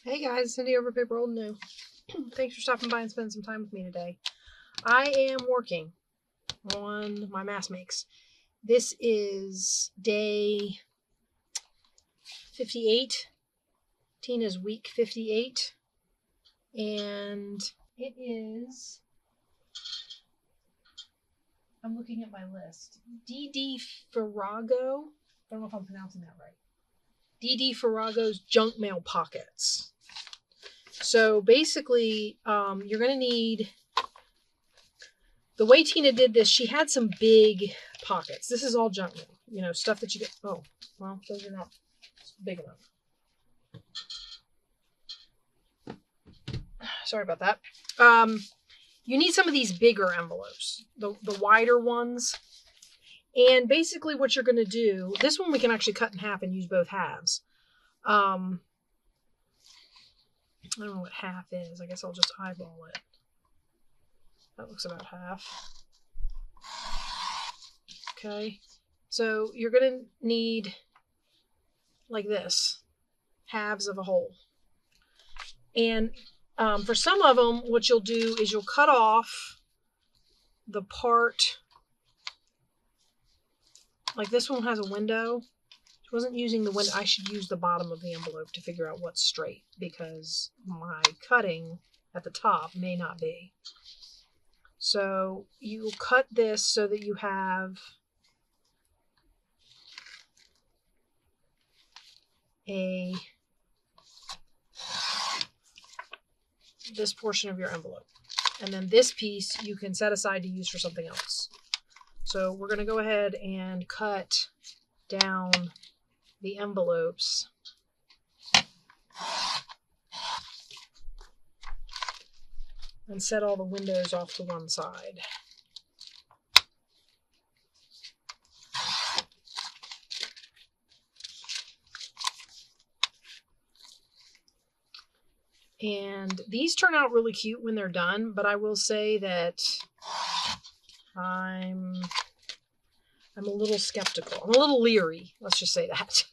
Hey guys, Cindy over paper.old.new. Thanks for stopping by and spending some time with me today. I am working on my mass makes. This is day 58. Tina's week 58. And it is, I'm looking at my list, D.D. Farrago. I don't know if I'm pronouncing that right. D.D. Farrago's junk mail pockets. So basically, you're going to need, the way Tina did this, she had some big pockets. This is all junk mail, you know, stuff that you get. Oh, well, those are not big enough. Sorry about that. You need some of these bigger envelopes, the wider ones. And basically what you're going to do, this one we can actually cut in half and use both halves. I don't know what half is. I guess I'll just eyeball it. That looks about half. Okay. So you're going to need, like this, halves of a whole. And for some of them, what you'll do is you'll cut off the part, like this one has a window. I wasn't using the window. I should use the bottom of the envelope to figure out what's straight, because my cutting at the top may not be. So you cut this so that you have this portion of your envelope. And then this piece you can set aside to use for something else. So we're going to go ahead and cut down the envelopes and set all the windows off to one side. And these turn out really cute when they're done, but I will say that I'm a little skeptical. I'm a little leery, let's just say that,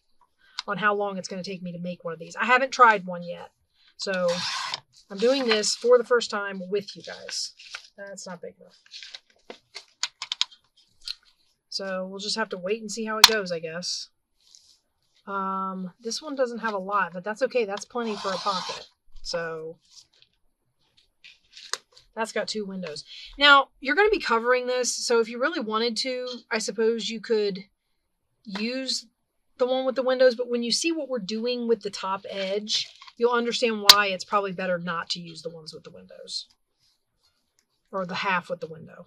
on how long it's going to take me to make one of these. I haven't tried one yet, so I'm doing this for the first time with you guys. That's not big enough. So we'll just have to wait and see how it goes, I guess. This one doesn't have a lot, but that's okay. That's plenty for a pocket. So that's got 2 windows. Now, you're going to be covering this, so if you really wanted to, I suppose you could use the one with the windows, but when you see what we're doing with the top edge, you'll understand why it's probably better not to use the ones with the windows. Or the half with the window.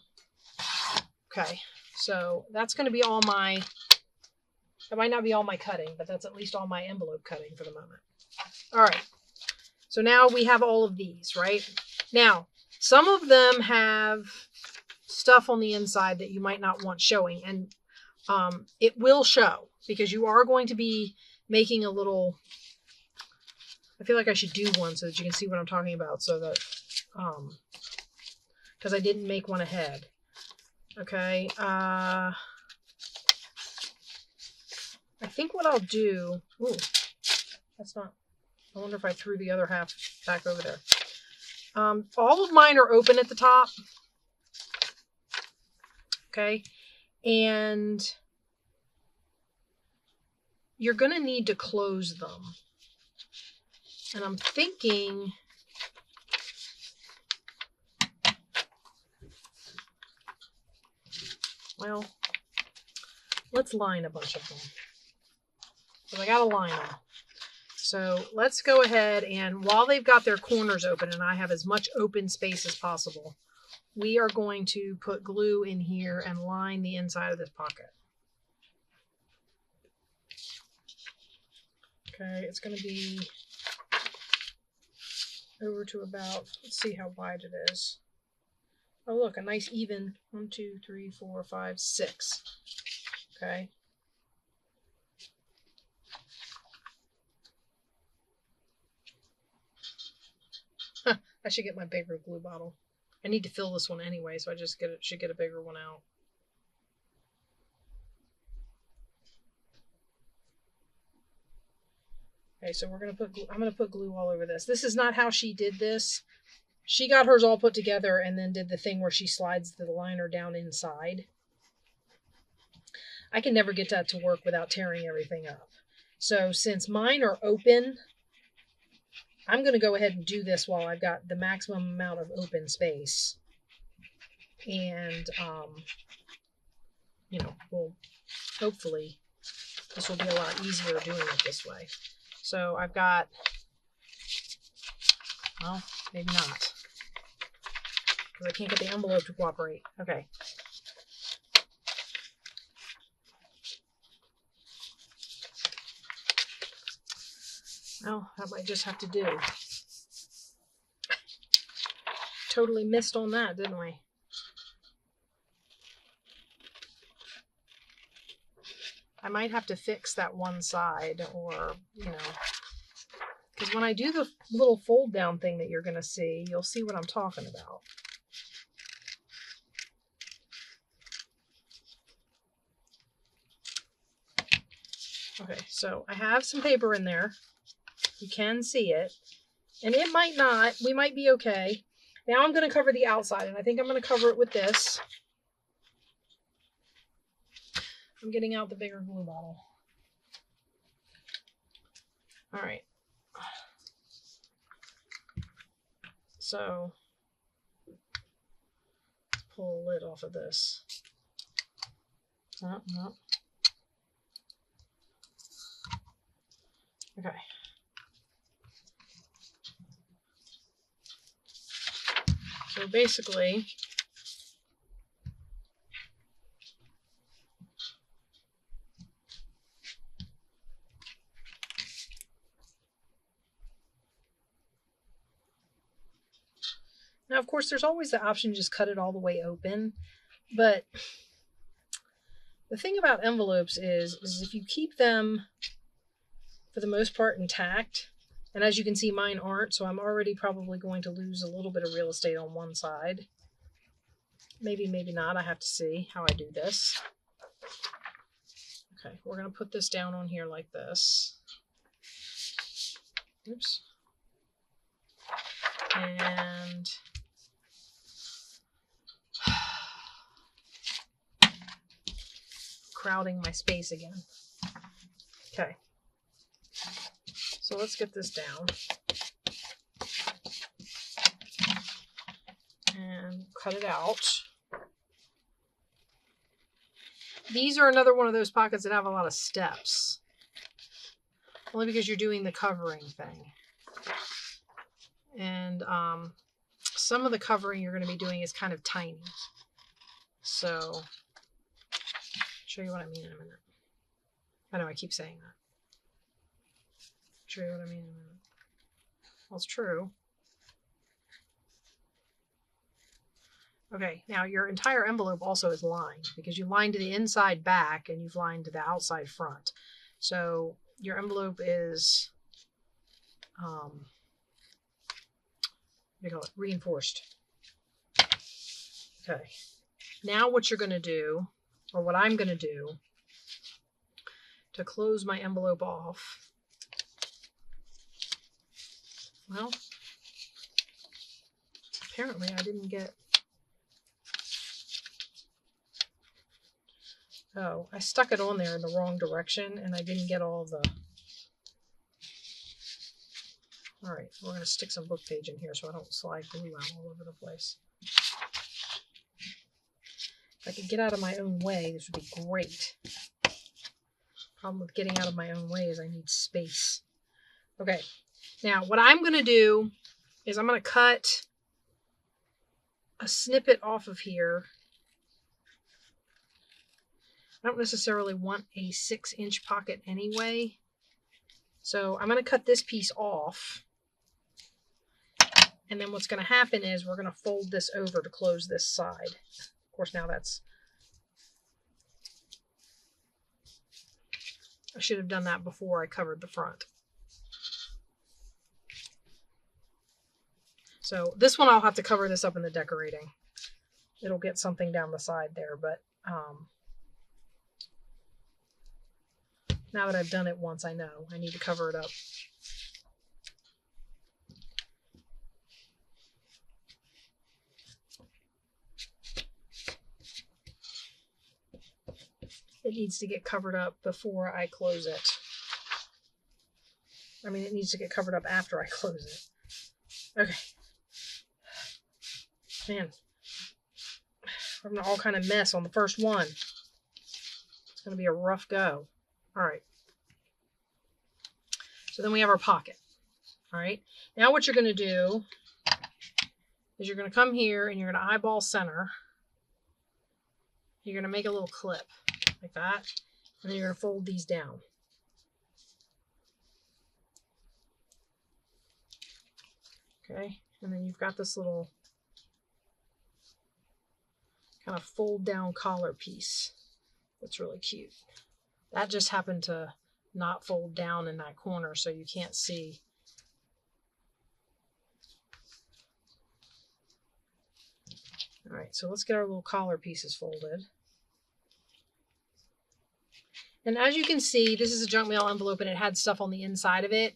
Okay, so that's going to be all my, that might not be all my cutting, but that's at least all my envelope cutting for the moment. All right, so now we have all of these, right? Now, some of them have stuff on the inside that you might not want showing, and it will show because you are going to be making a little, I feel like I should do one so that you can see what I'm talking about, so that, because I didn't make one ahead. Okay, I think what I'll do, ooh, that's not, I wonder if I threw the other half back over there. All of mine are open at the top. Okay, and you're going to need to close them. And I'm thinking, well, let's line a bunch of them. Because I got to line them. So let's go ahead, and while they've got their corners open and I have as much open space as possible, we are going to put glue in here and line the inside of this pocket. Okay, it's going to be over to about, let's see how wide it is. Oh, look, a nice even 1, 2, 3, 4, 5, 6. Okay. I should get my bigger glue bottle. I need to fill this one anyway, so I just should get a bigger one out. Okay, so I'm gonna put glue all over this. This is not how she did this. She got hers all put together and then did the thing where she slides the liner down inside. I can never get that to work without tearing everything up. So since mine are open, I'm going to go ahead and do this while I've got the maximum amount of open space. And, you know, we'll hopefully this will be a lot easier doing it this way. So I've got, well, maybe not, because I can't get the envelope to cooperate. Okay. Well, that might just have to do. Totally missed on that, didn't we? I might have to fix that one side, or, you know, because when I do the little fold down thing that you're going to see, you'll see what I'm talking about. Okay, so I have some paper in there. You can see it. And it might not. We might be okay. Now I'm going to cover the outside, and I think I'm going to cover it with this. I'm getting out the bigger glue bottle. All right. So, let's pull a lid off of this. No. Okay. So basically, now of course there's always the option to just cut it all the way open, but the thing about envelopes is if you keep them for the most part intact, and as you can see mine aren't, so I'm already probably going to lose a little bit of real estate on one side. Maybe not. I have to see how I do this. Okay, we're going to put this down on here like this. Oops. And crowding my space again. Okay. So let's get this down. And cut it out. These are another one of those pockets that have a lot of steps. Only because you're doing the covering thing. And some of the covering you're going to be doing is kind of tiny. So, I'll show you what I mean in a minute. I know I keep saying that. Show you what I mean in a minute. Well, it's true. Okay, now your entire envelope also is lined because you lined the inside back and you've lined the outside front. So your envelope is, what do you call it? Reinforced. Okay, now what you're going to do, or what I'm going to do, to close my envelope off, well, apparently I didn't get, oh, I stuck it on there in the wrong direction and I didn't get all the, all right, we're going to stick some book page in here so I don't slide glue out all over the place. If I could get out of my own way, this would be great. Problem with getting out of my own way is I need space. Okay, now what I'm going to do is I'm going to cut a snippet off of here. I don't necessarily want a 6-inch pocket anyway. So I'm going to cut this piece off. And then what's going to happen is we're going to fold this over to close this side. Of course, now that's, I should have done that before I covered the front. So this one I'll have to cover this up in the decorating. It'll get something down the side there, but Now that I've done it once, I know I need to cover it up. It needs to get covered up before I close it. I mean, it needs to get covered up after I close it. Okay. Man, we're having all kind of mess on the first one. It's going to be a rough go. All right. So then we have our pocket. All right. Now what you're going to do is you're going to come here and you're going to eyeball center. You're going to make a little clip like that. And then you're going to fold these down. Okay. And then you've got this little kind of fold down collar piece. That's really cute. That just happened to not fold down in that corner, so you can't see. All right, so let's get our little collar pieces folded. And as you can see, this is a junk mail envelope and it had stuff on the inside of it.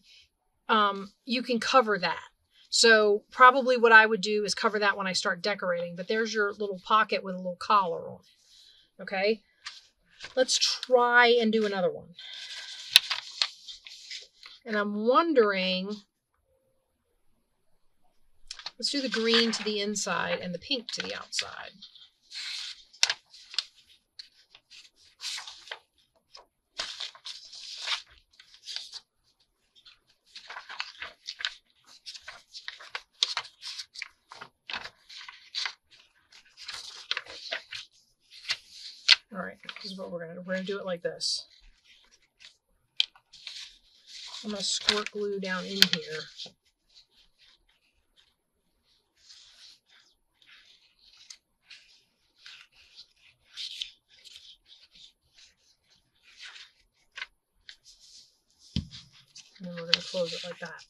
You can cover that. So probably what I would do is cover that when I start decorating. But there's your little pocket with a little collar on it. Okay, let's try and do another one. And I'm wondering, let's do the green to the inside and the pink to the outside. All right, this is what we're going to do. We're going to do it like this. I'm going to squirt glue down in here. And then we're going to close it like that.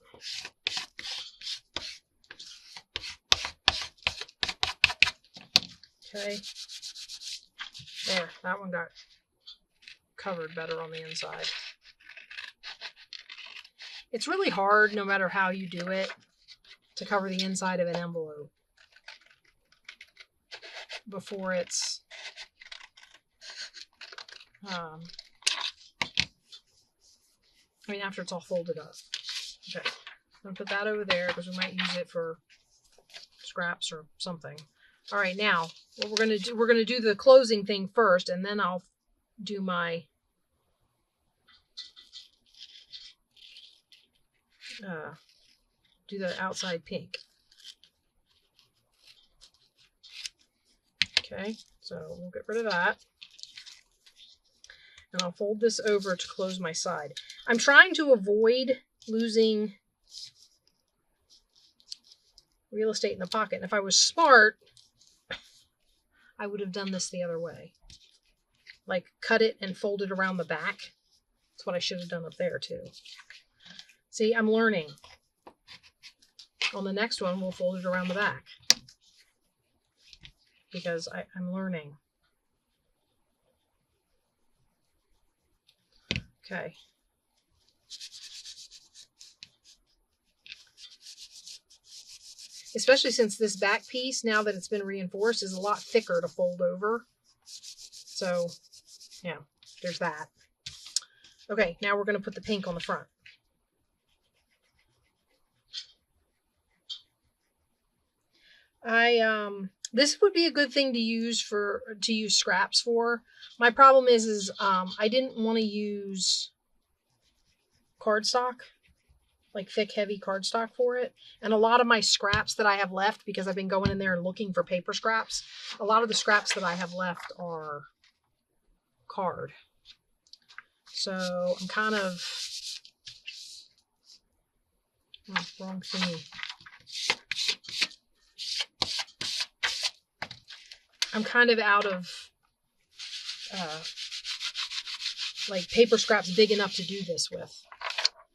Okay. There, that one got covered better on the inside. It's really hard, no matter how you do it, to cover the inside of an envelope before it's after it's all folded up. Okay, I'm gonna put that over there because we might use it for scraps or something. All right, now what we're gonna do the closing thing first, and then I'll do my do the outside pink. Okay, so we'll get rid of that. And I'll fold this over to close my side. I'm trying to avoid losing real estate in the pocket. And if I was smart, I would have done this the other way. Like cut it and fold it around the back. That's what I should have done up there too. See, I'm learning. On the next one, we'll fold it around the back. Because I'm learning. Okay. Especially since this back piece, now that it's been reinforced, is a lot thicker to fold over. So, yeah, there's that. Okay, now we're going to put the pink on the front. This would be a good thing to use scraps for. My problem is I didn't want to use cardstock, like thick, heavy cardstock for it. And a lot of my scraps that I have left, because I've been going in there and looking for paper scraps, a lot of the scraps that I have left are card. So I'm kind of, wrong thingy. I'm kind of out of like paper scraps big enough to do this with.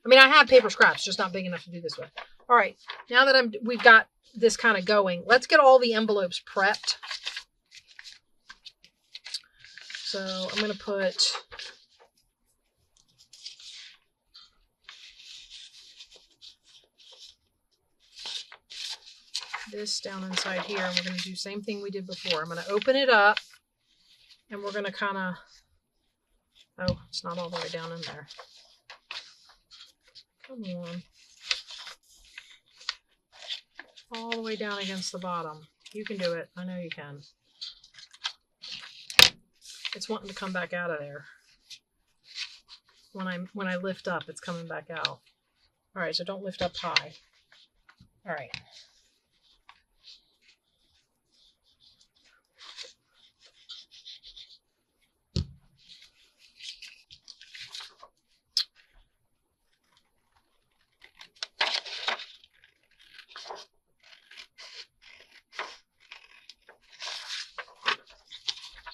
I mean, I have paper scraps, just not big enough to do this with. All right, now that we've got this kind of going, let's get all the envelopes prepped. So I'm going to put this down inside here, and we're going to do the same thing we did before. I'm going to open it up, and we're going to kind of, oh, it's not all the way down in there. Come on. All the way down against the bottom. You can do it. I know you can. It's wanting to come back out of there. When I lift up, it's coming back out. All right, so don't lift up high. All right.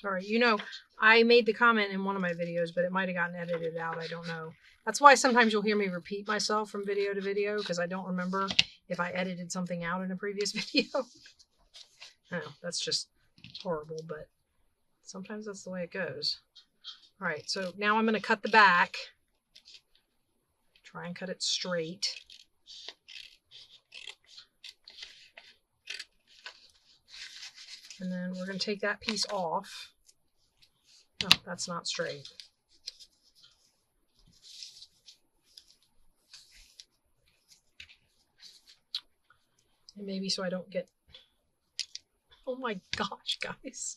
Sorry, you know, I made the comment in one of my videos, but it might have gotten edited out. I don't know. That's why sometimes you'll hear me repeat myself from video to video, because I don't remember if I edited something out in a previous video. I know, that's just horrible, but sometimes that's the way it goes. All right, so now I'm going to cut the back. Try and cut it straight. And then we're going to take that piece off. No, that's not straight. And maybe so I don't get... Oh my gosh, guys.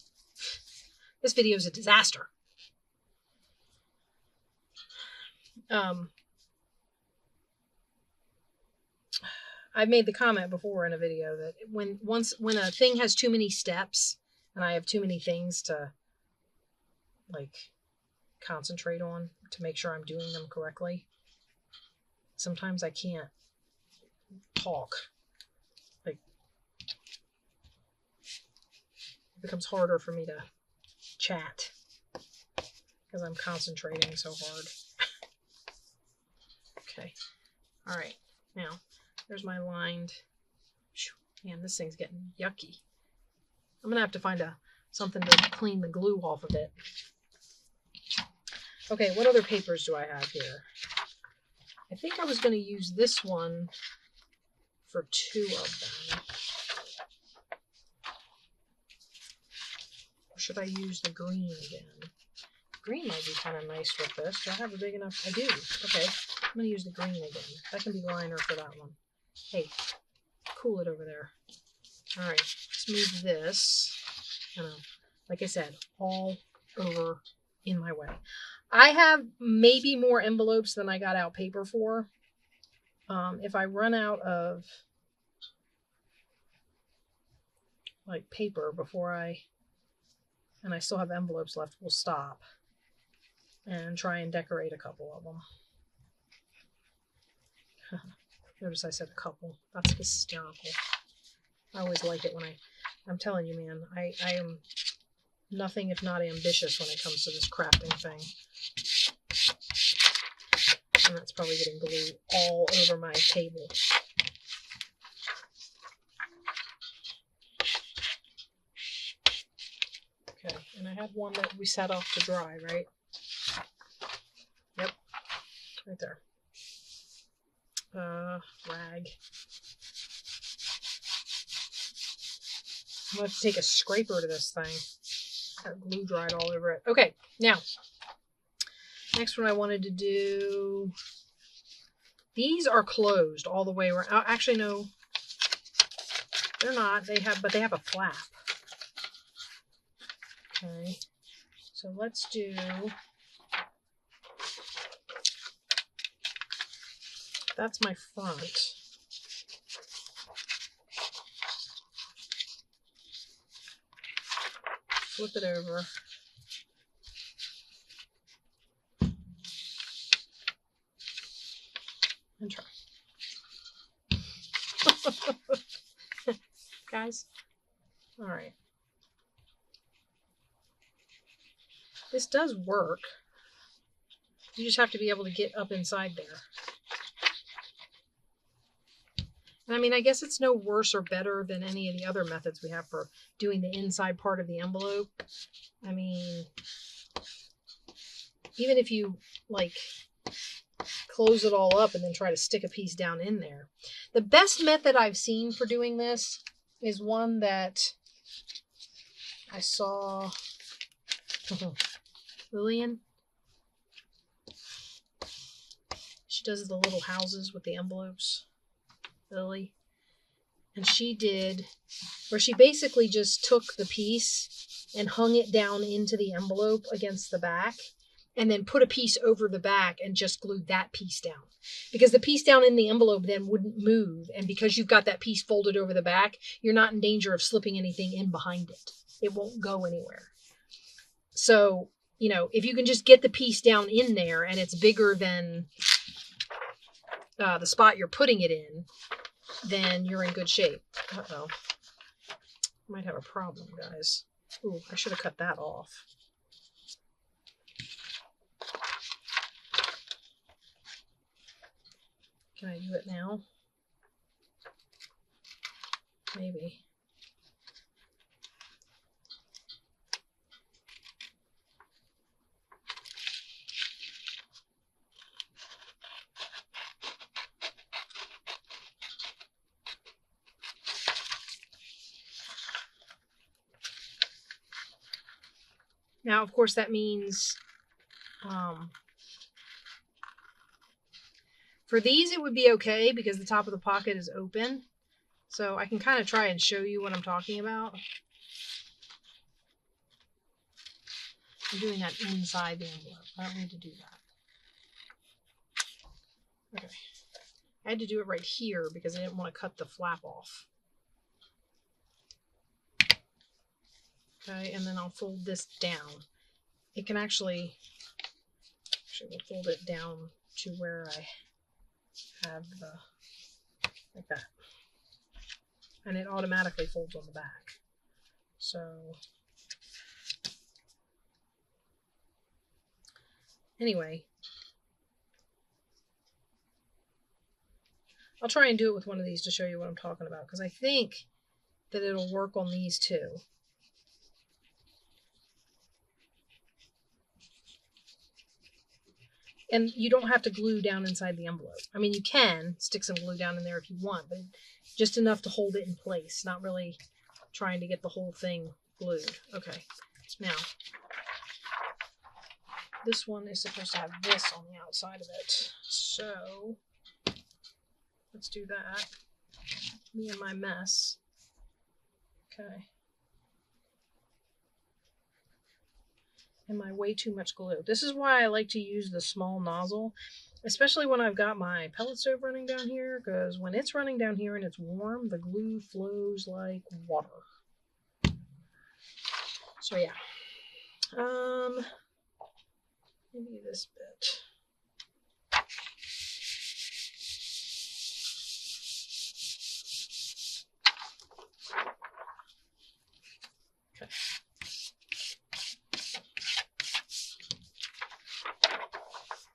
This video is a disaster. I've made the comment before in a video that when a thing has too many steps and I have too many things to like concentrate on to make sure I'm doing them correctly, sometimes I can't talk. Like, it becomes harder for me to chat because I'm concentrating so hard. Okay. All right. Now, there's my lined. Man, this thing's getting yucky. I'm going to have to find something to clean the glue off of it. Okay, what other papers do I have here? I think I was going to use this one for 2 of them. Or should I use the green again? Green might be kind of nice with this. Do I have a big enough? I do. Okay, I'm going to use the green again. That can be liner for that one. Hey, cool it over there. All right, let's move this. I know, like I said, all over in my way. I have maybe more envelopes than I got out paper for. If I run out of like paper before and I still have envelopes left, we'll stop and try and decorate a couple of them. Notice I said a couple. That's hysterical. I always like it when I'm telling you, man, I am nothing if not ambitious when it comes to this crafting thing. And that's probably getting glue all over my table. Okay, and I had one that we set off to dry, right? Yep, right there. Rag. I'm going to have to take a scraper to this thing. Got glue dried all over it. Okay, now, next one I wanted to do, these are closed all the way around. Actually, no, they're not. But they have a flap. Okay, so let's do, that's my front. Flip it over. And try. Guys, all right. This does work. You just have to be able to get up inside there. And I mean, I guess it's no worse or better than any of the other methods we have for doing the inside part of the envelope. I mean, even if you like close it all up and then try to stick a piece down in there. The best method I've seen for doing this is one that I saw. Lillian. She does the little houses with the envelopes. Lily. And she did, where she basically just took the piece and hung it down into the envelope against the back, and then put a piece over the back and just glued that piece down. Because the piece down in the envelope then wouldn't move, and because you've got that piece folded over the back, you're not in danger of slipping anything in behind it. It won't go anywhere. So, you know, if you can just get the piece down in there and it's bigger than the spot you're putting it in, then you're in good shape. Uh-oh. Might have a problem, guys. Ooh, I should have cut that off. Can I do it now? Maybe. Now, of course, that means for these, it would be okay because the top of the pocket is open. So I can kind of try and show you what I'm talking about. I'm doing that inside the envelope. I don't need to do that. Okay. I had to do it right here because I didn't want to cut the flap off. Okay, and then I'll fold this down. It can actually we'll fold it down to where I have the, like that. And it automatically folds on the back. So, anyway, I'll try and do it with one of these to show you what I'm talking about, because I think that it'll work on these too. And you don't have to glue down inside the envelope. I mean, you can stick some glue down in there if you want, but just enough to hold it in place, not really trying to get the whole thing glued. Okay, now, this one is supposed to have this on the outside of it. So, let's do that. Me and my mess. Okay. And my way too much glue. This is why I like to use the small nozzle, especially when I've got my pellet stove running down here, because when it's running down here and it's warm, the glue flows like water. So yeah. Maybe this bit. Okay.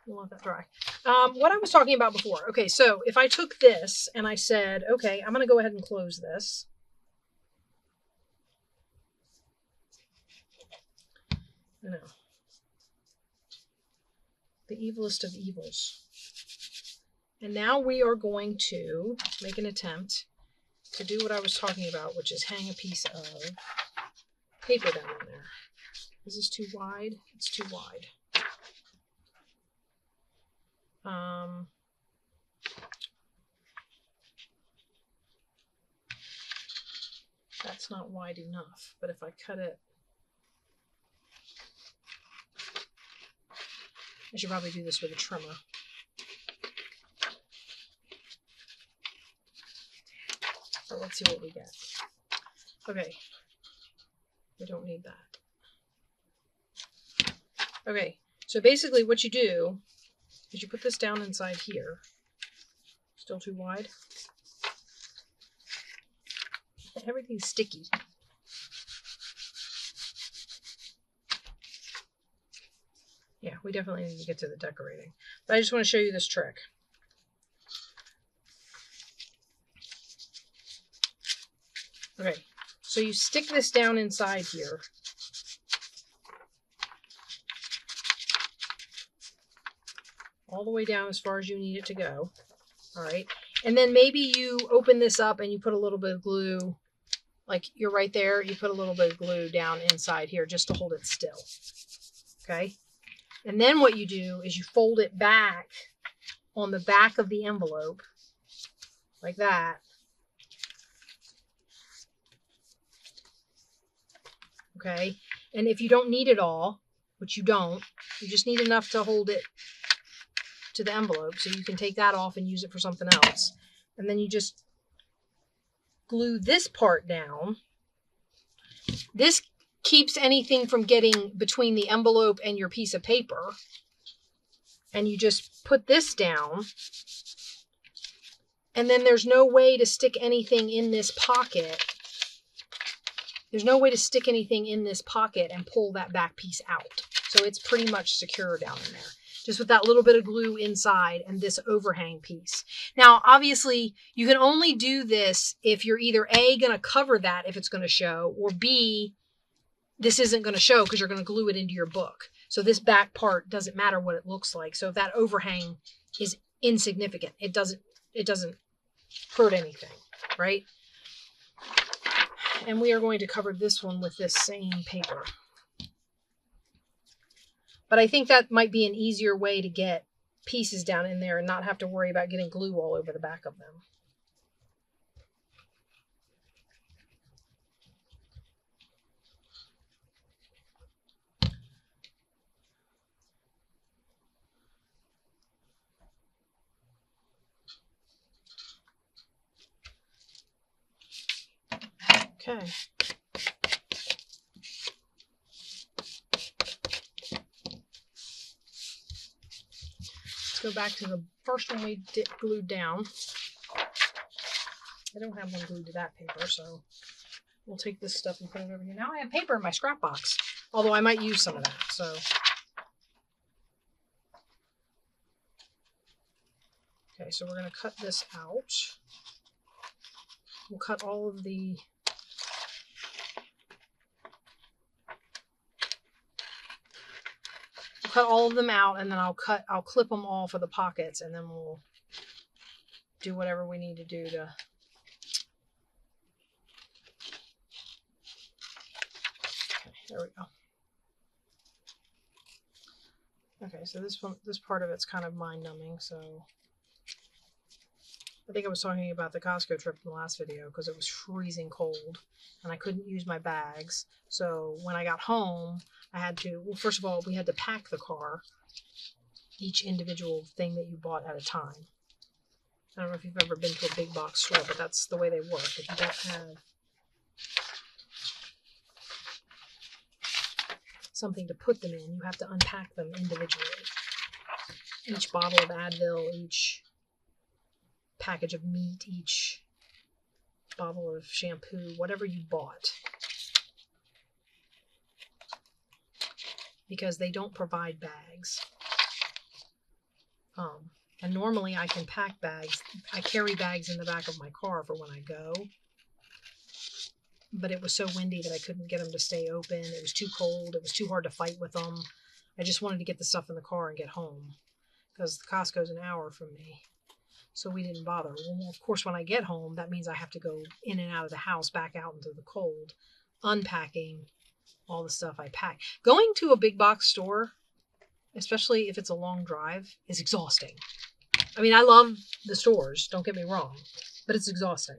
We'll let that dry. What I was talking about before. Okay, so if I took this and I said, okay, I'm going to go ahead and close this. I know. The evilest of evils. And now we are going to make an attempt to do what I was talking about, which is hang a piece of paper down in there. Is this too wide? It's too wide. That's not wide enough, but if I cut it, I should probably do this with a trimmer. So let's see what we get. Okay, we don't need that. Okay, so basically what you do is you put this down inside here. Still too wide? Everything's sticky. Yeah, we definitely need to get to the decorating. But I just want to show you this trick. Okay, so you stick this down inside here. All the way down as far as you need it to go. All right. And then maybe you open this up and you put a little bit of glue like you're right there, you put a little bit of glue down inside here just to hold it still. Okay. And then what you do is you fold it back on the back of the envelope like that. Okay. And if you don't need it all, which you don't, you just need enough to hold it to the envelope. So you can take that off and use it for something else. And then you just glue this part down. This keeps anything from getting between the envelope and your piece of paper. And you just put this down. And then there's no way to stick anything in this pocket. There's no way to stick anything in this pocket and pull that back piece out. So it's pretty much secure down in there. Just with that little bit of glue inside and this overhang piece. Now, obviously, you can only do this if you're either A, going to cover that if it's going to show, or B, this isn't going to show because you're going to glue it into your book. So this back part doesn't matter what it looks like. So if that overhang is insignificant, it doesn't hurt anything, right? And we are going to cover this one with this same paper. But I think that might be an easier way to get pieces down in there and not have to worry about getting glue all over the back of them. Okay. Let's go back to the first one we glued down. I don't have one glued to that paper, so we'll take this stuff and put it over here. Now I have paper in my scrap box, although I might use some of that. So, okay, so we're going to cut this out. We'll cut all of the them out, and then I'll clip them all for the pockets, and then we'll do whatever we need to do to. Okay, there we go. Okay, so this part of it's kind of mind-numbing, so I think I was talking about the Costco trip in the last video because it was freezing cold and I couldn't use my bags. So when I got home, I had to, well, first of all, we had to pack the car, each individual thing that you bought at a time. I don't know if you've ever been to a big box store, but that's the way they work. If you don't have something to put them in, you have to unpack them individually. Each bottle of Advil, each package of meat, each bottle of shampoo, whatever you bought. Because they don't provide bags. And normally I can pack bags. I carry bags in the back of my car for when I go. But it was so windy that I couldn't get them to stay open. It was too cold. It was too hard to fight with them. I just wanted to get the stuff in the car and get home. Because Costco's an hour from me. So we didn't bother. Well, of course, when I get home, that means I have to go in and out of the house, back out into the cold, unpacking all the stuff I pack. Going to a big box store, especially if it's a long drive, is exhausting. I mean, I love the stores, don't get me wrong, but it's exhausting.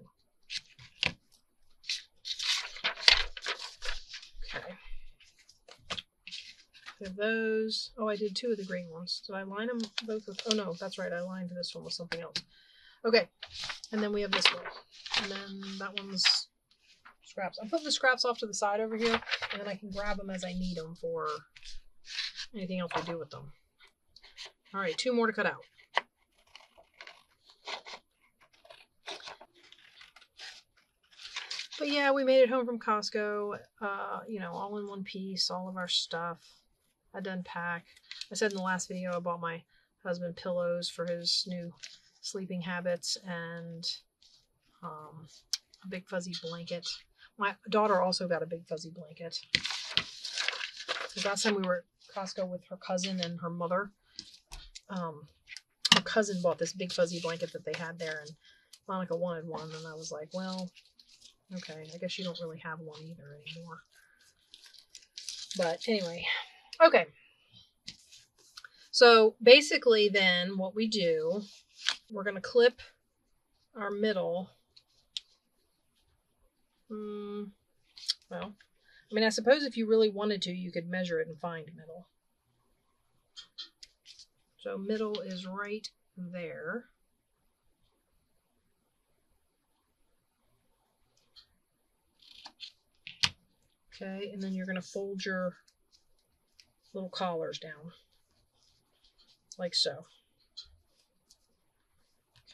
Okay. We have those. Oh, I did 2 of the green ones. Did I line them both with, oh no, that's right, I lined this one with something else. Okay, and then we have this one. And then that one's scraps. I'm putting the scraps off to the side over here, and then I can grab them as I need them for anything else I do with them. All right, 2 more to cut out. But yeah, we made it home from Costco, you know, all in one piece, all of our stuff. I done pack. I said in the last video I bought my husband pillows for his new sleeping habits and a big fuzzy blanket. My daughter also got a big fuzzy blanket. Because last time we were at Costco with her cousin and her mother, her cousin bought this big fuzzy blanket that they had there, and Monica wanted one, and I was like, well, Okay, I guess you don't really have one either anymore. But anyway, okay. So basically then what we do, we're going to clip our middle. Well, I mean, I suppose if you really wanted to, you could measure it and find middle. So middle is right there. Okay, and then you're going to fold your little collars down, like so.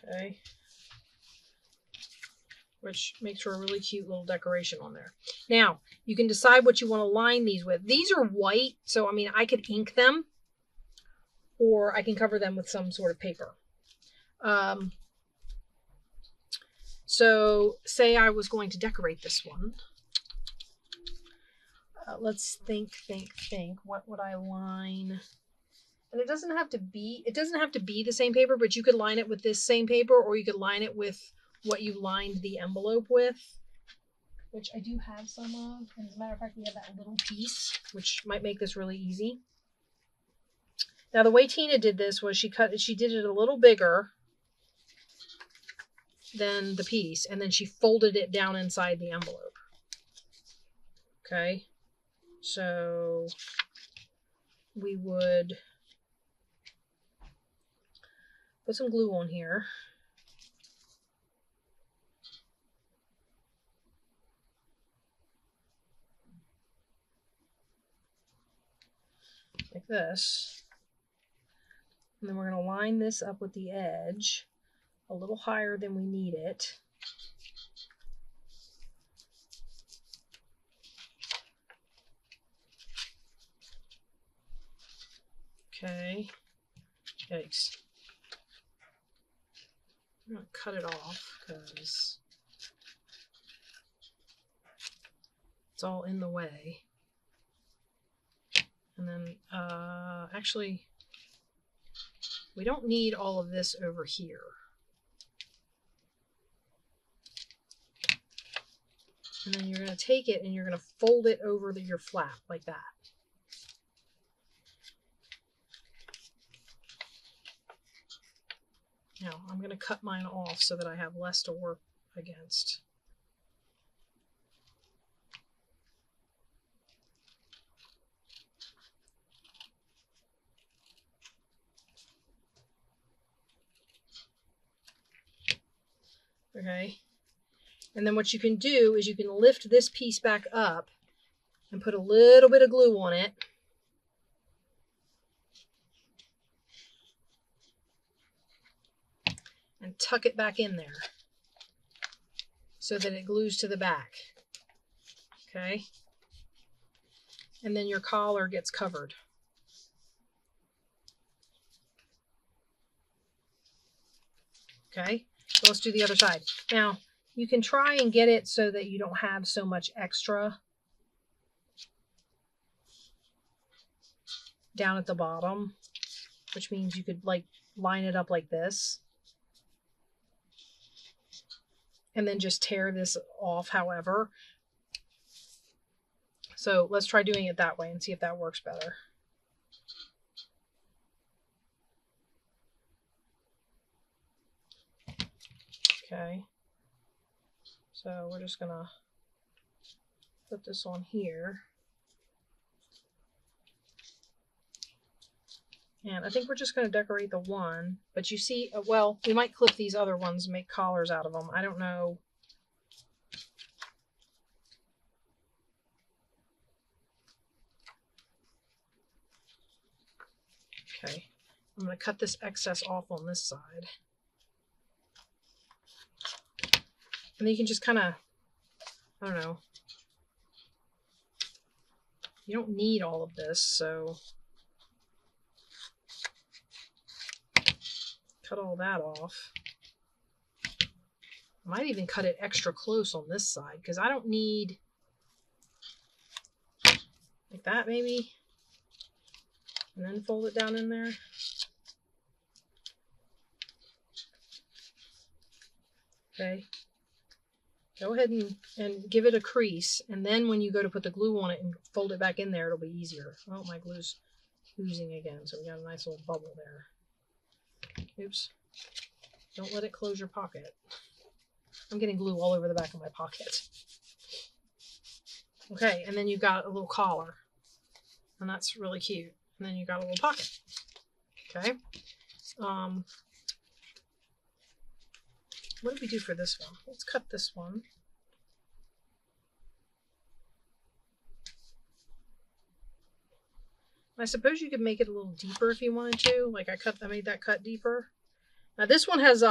Okay. Which makes for a really cute little decoration on there. Now, you can decide what you want to line these with. These are white, so I mean, I could ink them, or I can cover them with some sort of paper. So, say I was going to decorate this one. Let's think. What would I line? And it doesn't have to be the same paper, but you could line it with this same paper, or you could line it with what you lined the envelope with, which I do have some of. And as a matter of fact, we have that little piece, which might make this really easy. Now, the way Tina did this was she did it a little bigger than the piece, and then she folded it down inside the envelope. Okay, so we would put some glue on here. Like this. And then we're going to line this up with the edge a little higher than we need it. Okay. Yikes. I'm going to cut it off because it's all in the way. And then, actually, we don't need all of this over here. And then you're going to take it and you're going to fold it over your flap like that. Now, I'm going to cut mine off so that I have less to work against. Okay. And then what you can do is you can lift this piece back up and put a little bit of glue on it. And tuck it back in there so that it glues to the back. Okay. And then your collar gets covered. Okay. So let's do the other side. Now, you can try and get it so that you don't have so much extra down at the bottom, which means you could like line it up like this and then just tear this off however. So let's try doing it that way and see if that works better. Okay. So we're just gonna put this on here. And I think we're just going to decorate the one. But you see, well, we might clip these other ones and make collars out of them. I don't know. Okay. I'm going to cut this excess off on this side. And then you can just kind of, I don't know. You don't need all of this, so cut all that off. I might even cut it extra close on this side because I don't need, like that maybe, and then fold it down in there. Okay. Go ahead and give it a crease, and then when you go to put the glue on it and fold it back in there, it'll be easier. Oh, my glue's oozing again, so we got a nice little bubble there. Oops. Don't let it close your pocket. I'm getting glue all over the back of my pocket. Okay, and then you've got a little collar, and that's really cute. And then you got a little pocket. Okay. What did we do for this one? Let's cut this one. I suppose you could make it a little deeper if you wanted to. Like I made that cut deeper. Now this one has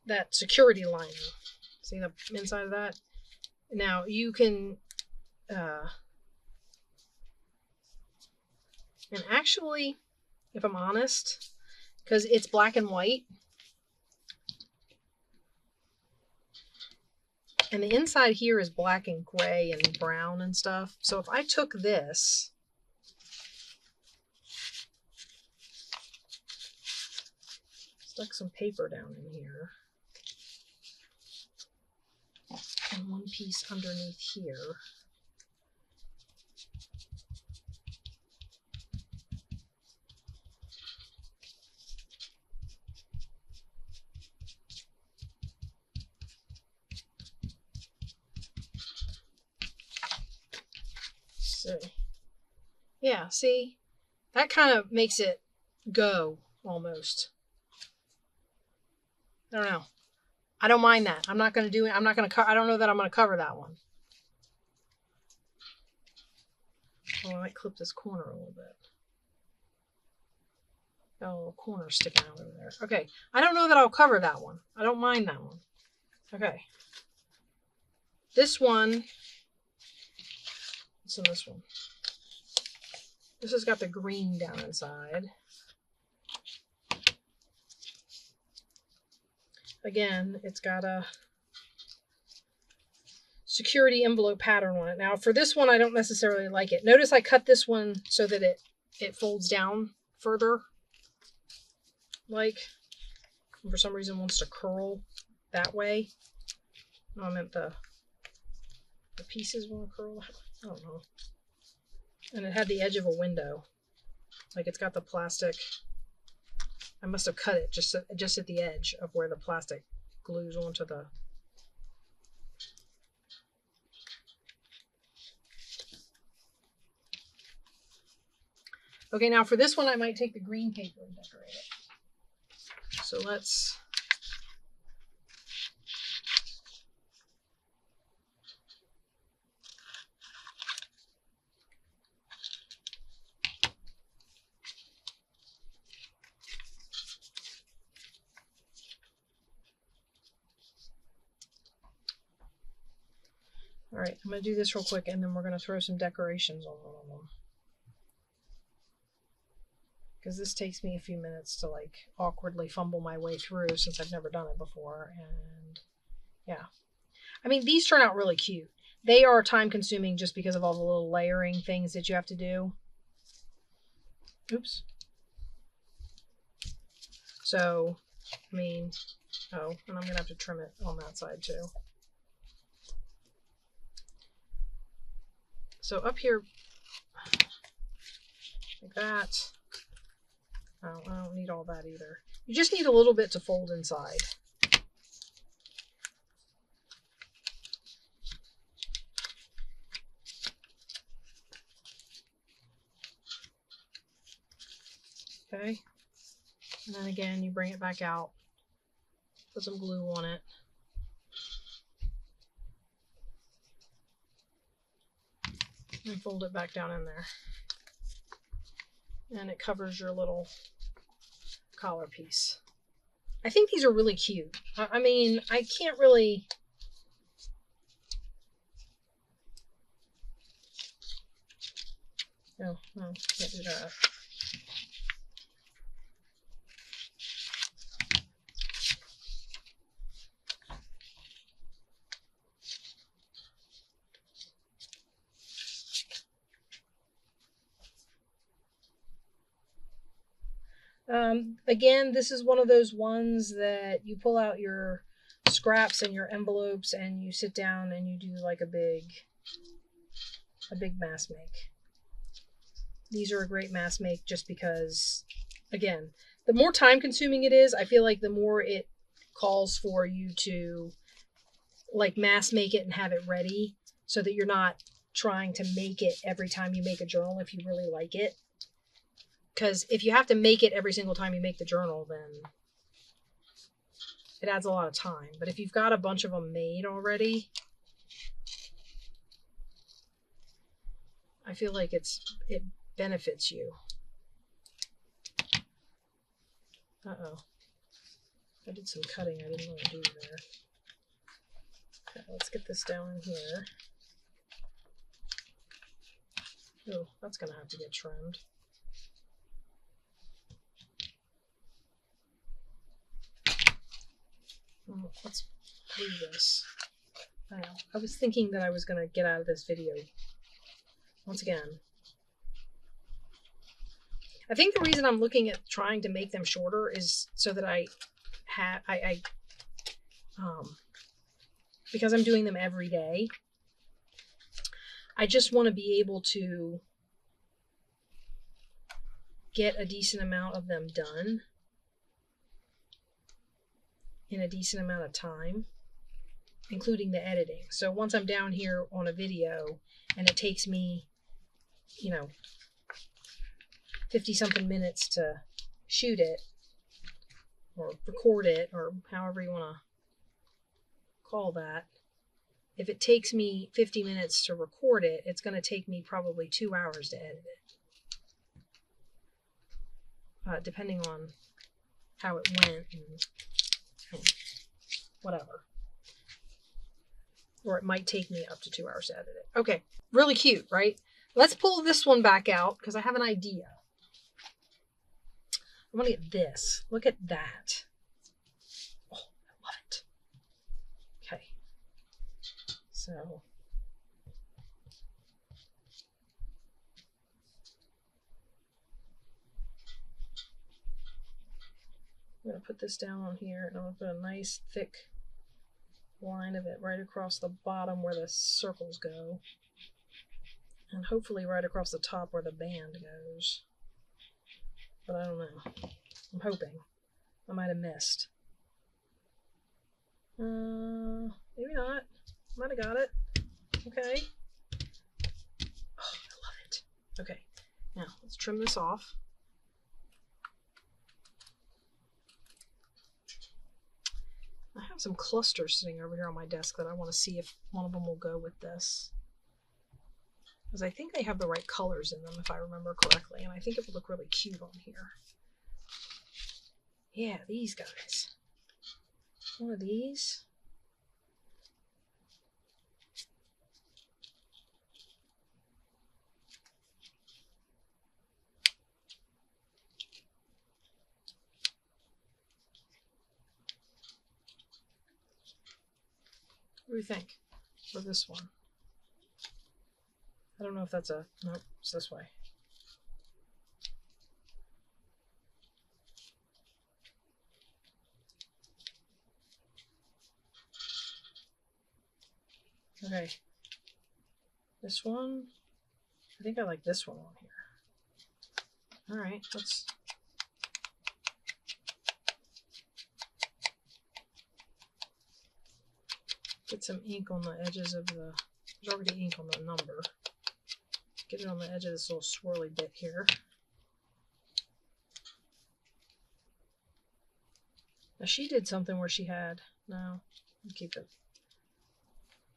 that security lining. See the inside of that? Now you can and actually, if I'm honest, because it's black and white, and the inside here is black and gray and brown and stuff. So if I took this, stuck some paper down in here, and one piece underneath here, so yeah, see, that kind of makes it go almost. I don't know. I don't mind that. I'm not going to do it. I'm not going to I don't know that I'm going to cover that one. Oh, I might clip this corner a little bit. Got a little corner sticking out over there. Okay. I don't know that I'll cover that one. I don't mind that one. Okay. This one. What's in this one? This has got the green down inside. Again, it's got a security envelope pattern on it. Now, for this one, I don't necessarily like it. Notice I cut this one so that it folds down further. Like, for some reason, wants to curl that way. No, I meant the pieces want to curl. I don't know. And it had the edge of a window. Like, it's got the plastic. I must have cut it just at the edge of where the plastic glues onto the... Okay, now for this one, I might take the green paper and decorate it. So let's... All right, I'm going to do this real quick, and then we're going to throw some decorations on one of them. Because this takes me a few minutes to like awkwardly fumble my way through since I've never done it before. And yeah, I mean, these turn out really cute. They are time consuming just because of all the little layering things that you have to do. Oops. So, I mean, oh, and I'm going to have to trim it on that side too. So up here, like that. Oh, I don't need all that either. You just need a little bit to fold inside. Okay. And then again, you bring it back out. Put some glue on it. And fold it back down in there. And it covers your little collar piece. I think these are really cute. I mean, I can't really... No, can't do that. Again, this is one of those ones that you pull out your scraps and your envelopes and you sit down and you do like a big mass make. These are a great mass make just because, again, the more time consuming it is, I feel like the more it calls for you to like mass make it and have it ready so that you're not trying to make it every time you make a journal if you really like it. Because if you have to make it every single time you make the journal, then it adds a lot of time. But if you've got a bunch of them made already, I feel like it benefits you. Uh-oh. I did some cutting I didn't want to do there. Okay, let's get this down in here. Oh, that's going to have to get trimmed. Oh, let's do this. I know. I was thinking that I was going to get out of this video. Once again, I think the reason I'm looking at trying to make them shorter is so that because I'm doing them every day, I just want to be able to get a decent amount of them done in a decent amount of time, including the editing. So once I'm down here on a video and it takes me, 50 something minutes to shoot it or record it or however you want to call that, if it takes me 50 minutes to record it, it's going to take me probably 2 hours to edit it, depending on how it went and whatever. Or it might take me up to 2 hours to edit it. Okay, really cute, right? Let's pull this one back out because I have an idea. I want to get this. Look at that. Oh, I love it. Okay. So I'm going to put this down on here and I'm going to put a nice thick line of it right across the bottom where the circles go. And hopefully right across the top where the band goes. But I don't know. I'm hoping. I might have missed. Maybe not. Might have got it. Okay. Oh, I love it. Okay. Now, let's trim this off. I have some clusters sitting over here on my desk that I want to see if one of them will go with this. Because I think they have the right colors in them, if I remember correctly, and I think it would look really cute on here. Yeah, these guys. One of these. What do you think? Or this one? I don't know if that's a... Nope, it's this way. Okay. This one. I think I like this one on here. Alright, let's... get some ink on the edges of the... There's already ink on the number. Get it on the edge of this little swirly bit here. Now she did something where she had... No, I'll keep it.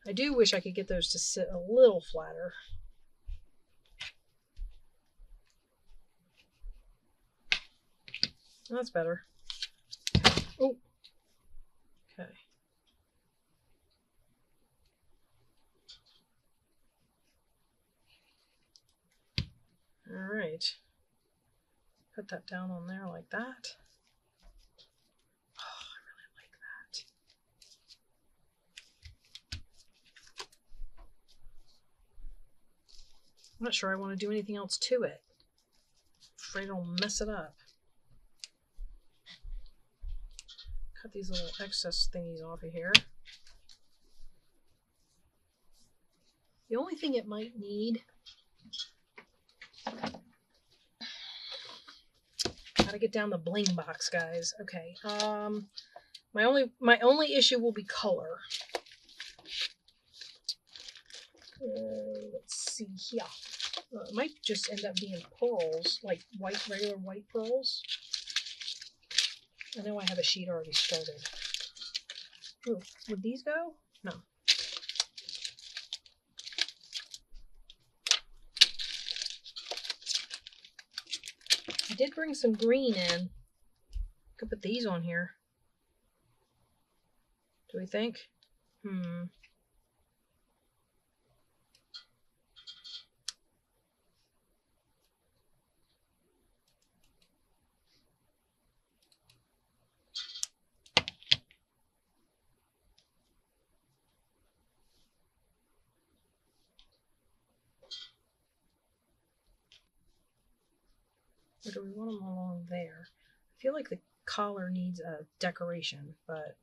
I do wish I could get those to sit a little flatter. That's better. Oh. Okay. All right. Put that down on there like that. Oh, I really like that. I'm not sure I want to do anything else to it. I'm afraid it'll mess it up. cut these little excess thingies off of here. The only thing it might need, gotta get down the bling box, guys. Okay. My only issue will be color. Let's see here. It might just end up being pearls, like regular white pearls. I know I have a sheet already started. Ooh, would these go? No. I did bring some green in. Could put these on here. Do we think? Or do we want them along there? I feel like the collar needs a decoration, but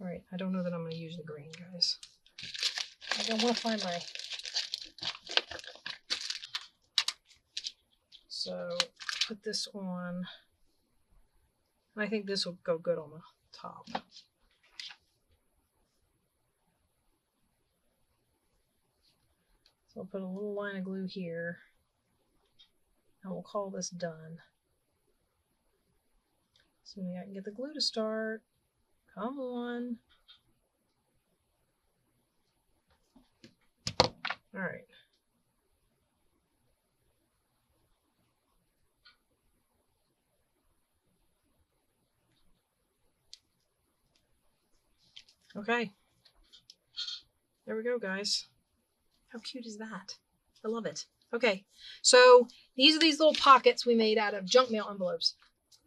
all right, I don't know that I'm going to use the green, guys. I don't want to find my... So put this on. I think this will go good on the top. So I'll put a little line of glue here. And we'll call this done. So I can get the glue to start. Come on. All right. Okay. There we go, guys. How cute is that? I love it. Okay, so these are these little pockets we made out of junk mail envelopes.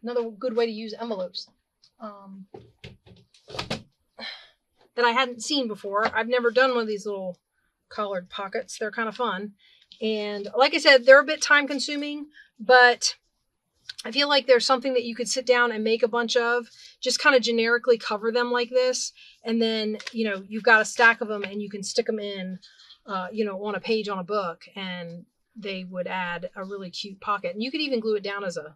Another good way to use envelopes that I hadn't seen before. I've never done one of these little collared pockets. They're kind of fun. And like I said, they're a bit time consuming, but I feel like there's something that you could sit down and make a bunch of, just kind of generically cover them like this. And then, you know, you've got a stack of them and you can stick them in, you know, on a page on a book, and they would add a really cute pocket. And you could even glue it down as a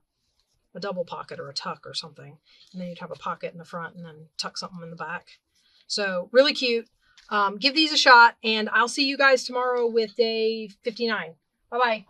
double pocket or a tuck or something. And then you'd have a pocket in the front and then tuck something in the back. So really cute. Give these a shot, and I'll see you guys tomorrow with day 59. Bye-bye.